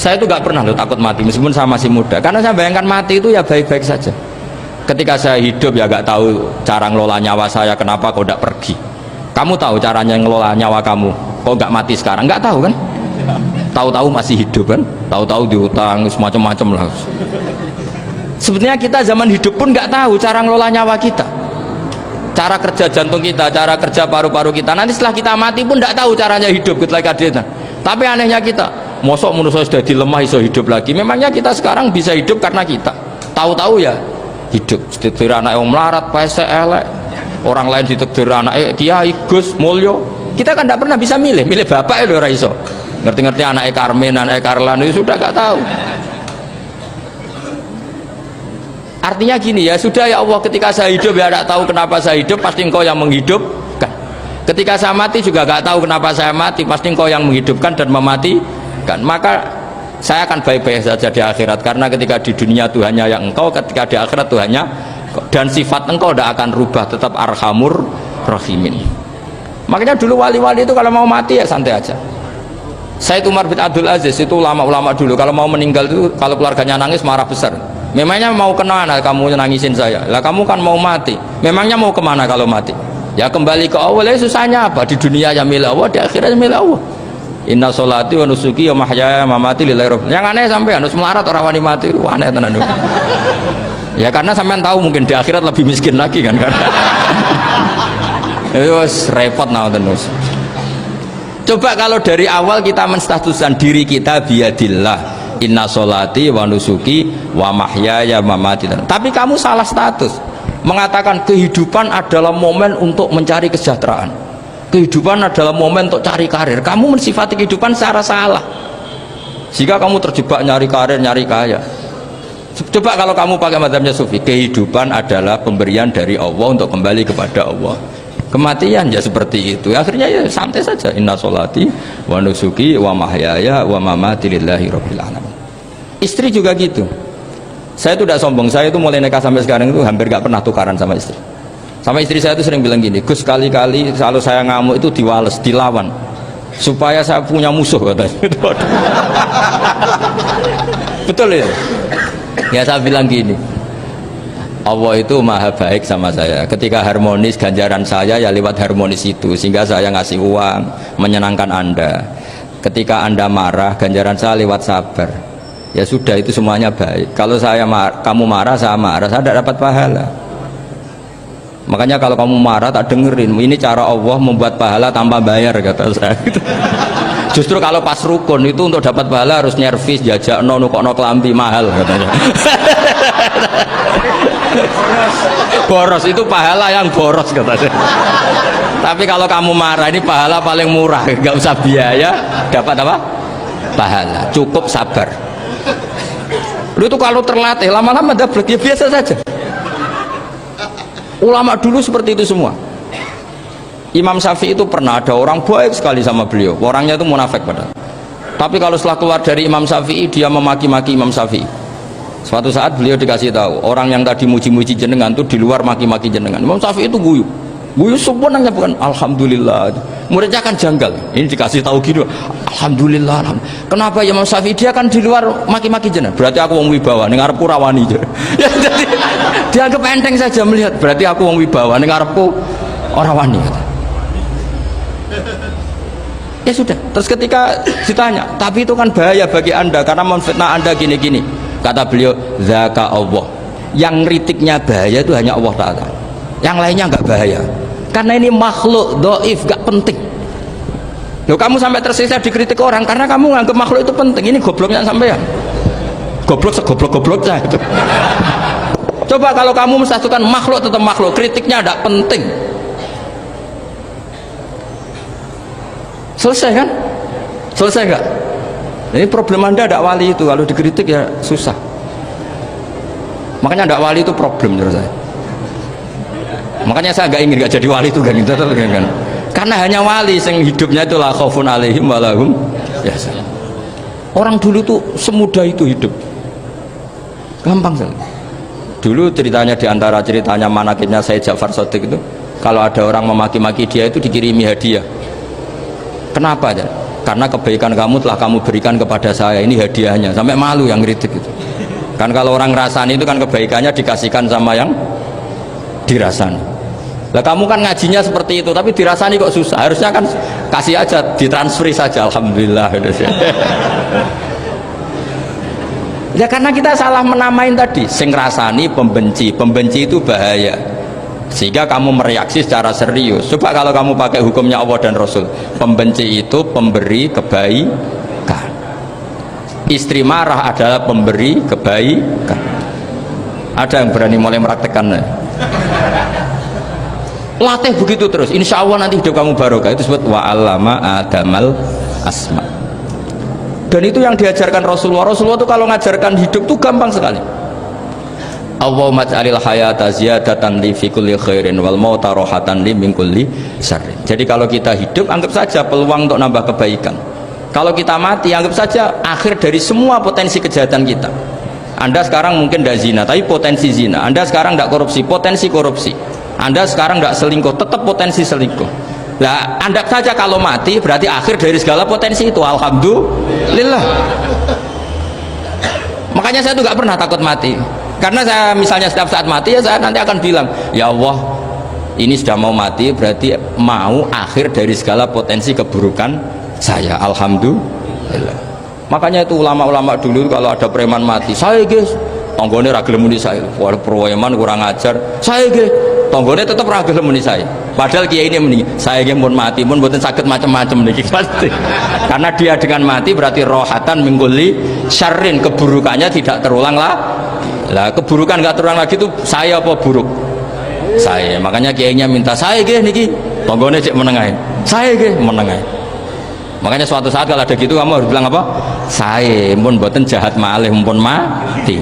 Saya itu nggak pernah loh takut mati meskipun saya masih muda, karena saya bayangkan mati itu ya baik-baik saja. Ketika saya hidup ya nggak tahu cara ngelola nyawa saya, kenapa kok nggak pergi. Kamu tahu caranya ngelola nyawa kamu, kok nggak mati sekarang? Nggak tahu kan? Tahu-tahu masih hidup kan? Tahu-tahu diutang semacam-macam lah. Sebenarnya kita zaman hidup pun nggak tahu cara ngelola nyawa kita, cara kerja jantung kita, cara kerja paru-paru kita. Nanti setelah kita mati pun tidak tahu caranya hidup ketika dia. Tapi anehnya kita, mosok manusia sudah dilemah iso hidup lagi. Memangnya kita sekarang bisa hidup karena kita tahu-tahu ya hidup. Ditekdir anak yang melarat, pese elek, orang lain ditekdir anak kiai, gus, mulyo. Kita kan tidak pernah bisa milih bapak itu ora iso. Ngerti-ngerti anak Karmen, anak Karlan itu sudah gak tahu. Artinya gini ya, sudah ya Allah, ketika saya hidup ya tidak tahu kenapa saya hidup, pasti engkau yang menghidupkan. Ketika saya mati juga gak tahu kenapa saya mati, pasti engkau yang menghidupkan dan mematikan. Maka saya akan baik-baik saja di akhirat, karena ketika di dunia Tuhannya yang engkau, ketika di akhirat Tuhannya, dan sifat engkau tidak akan rubah, tetap arhamur rahimin. Makanya dulu wali-wali itu kalau mau mati ya santai aja. Said Umar bin Abdul Aziz itu ulama-ulama dulu kalau mau meninggal itu, kalau keluarganya nangis marah besar. Memangnya mau kemana kamu nangisin saya? Lah kamu kan mau mati. Memangnya mau kemana kalau mati? Ya kembali ke Allah. Susahnya apa? Di dunia ya milik Allah, di akhirat milik Allah. Inna sholati wa nusuki wa mahyaya wa mamati lillahi rabbil alamin. Yang aneh sampai harus melarat orang wani mati itu aneh tenan. Ya karena sampean tahu mungkin di akhirat lebih miskin lagi kan. Itu repot terus. Coba kalau dari awal kita menstatuskan diri kita biadillah, inna sholati wa nusuki wa mahyaya wa mamati. Tapi kamu salah status, mengatakan kehidupan adalah momen untuk mencari kesejahteraan, kehidupan adalah momen untuk cari karir. Kamu mensifati kehidupan secara salah, jika kamu terjebak nyari karir, nyari kaya. Coba kalau kamu pakai mazhabnya sufi, kehidupan adalah pemberian dari Allah untuk kembali kepada Allah. Kematian ya seperti itu, akhirnya ya santai saja. Inna sholati wa nusuki wa mahyaya wa mamati lillahi rabbil alamin. Istri juga gitu. Saya itu tidak sombong, saya itu mulai nikah sampai sekarang itu hampir gak pernah tukaran sama istri. Sama istri saya itu sering bilang gini, Gus, kali-kali kalau saya ngamuk itu diwales, dilawan supaya saya punya musuh katanya. Betul ya? Ya saya bilang gini, Allah itu maha baik sama saya. Ketika harmonis, ganjaran saya ya lewat harmonis itu, sehingga saya ngasih uang menyenangkan Anda. Ketika Anda marah, ganjaran saya lewat sabar. Ya sudah, itu semuanya baik. Kalau kamu marah, saya tidak dapat pahala. Makanya kalau kamu marah tak dengerin, ini cara Allah membuat pahala tanpa bayar, kata saya. Justru kalau pas rukun itu untuk dapat pahala harus nyervis, jajak nukokno kelambi mahal katanya. Boros itu pahala yang boros katanya. Tapi kalau kamu marah, ini pahala paling murah, nggak usah biaya, dapat apa? Pahala, cukup sabar. Lu itu kalau terlatih lama-lama dapat ya biasa saja. Ulama dulu seperti itu semua. Imam Syafi'i itu pernah ada orang baik sekali sama beliau, orangnya itu munafik padahal. Tapi kalau setelah keluar dari Imam Syafi'i, dia memaki-maki Imam Syafi'i. Suatu saat beliau dikasih tahu, orang yang tadi muji-muji jenengan itu di luar maki-maki jenengan. Imam Syafi'i itu guyu sebenarnya bukan alhamdulillah. Muridnya kan janggal, ini dikasih tahu gitu, alhamdulillah. Kenapa Imam Syafi'i? Dia kan di luar maki-maki jenengan, berarti aku wong wibawa, ning ngarepku rawani. Ya jadi dianggap enteng saja melihat, berarti aku wong wibawa, ning ngarepku ora wani. Ya sudah, terus ketika ditanya, tapi itu kan bahaya bagi Anda karena memfitnah Anda gini-gini. Kata beliau, zaka Allah, yang kritiknya bahaya itu hanya Allah Ta'ala, yang lainnya nggak bahaya, karena ini makhluk doif, gak penting. Loh, kamu sampai tersisa dikritik orang karena kamu nganggap makhluk itu penting. Ini gobloknya sampean, goblok segoblok-gobloknya itu. Coba kalau kamu mensatukan makhluk tetap makhluk, kritiknya tidak penting, selesai kan? Selesai nggak? Ini problem Anda tidak wali itu, kalau dikritik ya susah. Makanya tidak wali itu problem menurut saya. Makanya saya nggak ingin nggak jadi wali itu kan, karena hanya wali yang hidupnya itu la khaufun alaihim wa lahum yahzanun. Orang dulu tuh semudah itu hidup, gampang sekali. Dulu ceritanya, diantara ceritanya manakibnya Said Ja'far Shadiq itu, kalau ada orang memaki-maki dia itu dikirimi hadiah. Kenapa aja? karena kebaikan kamu telah kamu berikan kepada saya, ini hadiahnya. Sampai malu yang ngeritik itu kan. Kalau orang ngerasani itu kan kebaikannya dikasihkan sama yang dirasani. Lah kamu kan ngajinya seperti itu tapi dirasani kok susah. Harusnya kan kasih aja, ditransferi saja, alhamdulillah. Ya karena kita salah menamain tadi, sing rasani pembenci. Pembenci itu bahaya, sehingga kamu mereaksi secara serius. Coba kalau kamu pakai hukumnya Allah dan Rasul, pembenci itu pemberi kebaikan, istri marah adalah pemberi kebaikan. Ada yang berani mulai meraktekan? Latih begitu terus, insya Allah nanti hidup kamu barokah. Itu disebut wa'allama adamal asma. Dan itu yang diajarkan Rasulullah. Rasulullah itu kalau ngajarkan hidup tuh gampang sekali. Allahumma ja'alil hayata ziyadatan li fi kulli khairin wal mauta rohatan li min kulli syarrin. Jadi kalau kita hidup anggap saja peluang untuk nambah kebaikan. Kalau kita mati anggap saja akhir dari semua potensi kejahatan kita. Anda sekarang mungkin tidak zina tapi potensi zina. Anda sekarang tidak korupsi, potensi korupsi. Anda sekarang tidak selingkuh, tetap potensi selingkuh. Nah, Anda saja kalau mati berarti akhir dari segala potensi itu. Alhamdulillah. Makanya saya tuh nggak pernah takut mati. Karena saya misalnya setiap saat mati ya saya nanti akan bilang, ya Allah, ini sudah mau mati berarti mau akhir dari segala potensi keburukan saya. Alhamdulillah. Makanya itu ulama-ulama dulu kalau ada preman mati, saya guys, tonggone ra gelem muni saya. Wah, preman kurang ajar. Saya guys, tonggone tetap ra gelem muni saya. Padahal kiai ini muni, saya nggih mun mati pun mboten saged macam-macam niki pasti. Karena dia dengan mati berarti rohatan mingguli syarrin, keburukannya tidak terulang lah. Lah keburukan nggak terulang lagi itu saya apa buruk? Saya. Makanya kiainya minta saya nggih niki tonggone cek menengahin. Saya nggih menengahin. Makanya suatu saat kalau ada gitu kamu harus bilang apa? Saya pun mboten jahat malih mumpun mati.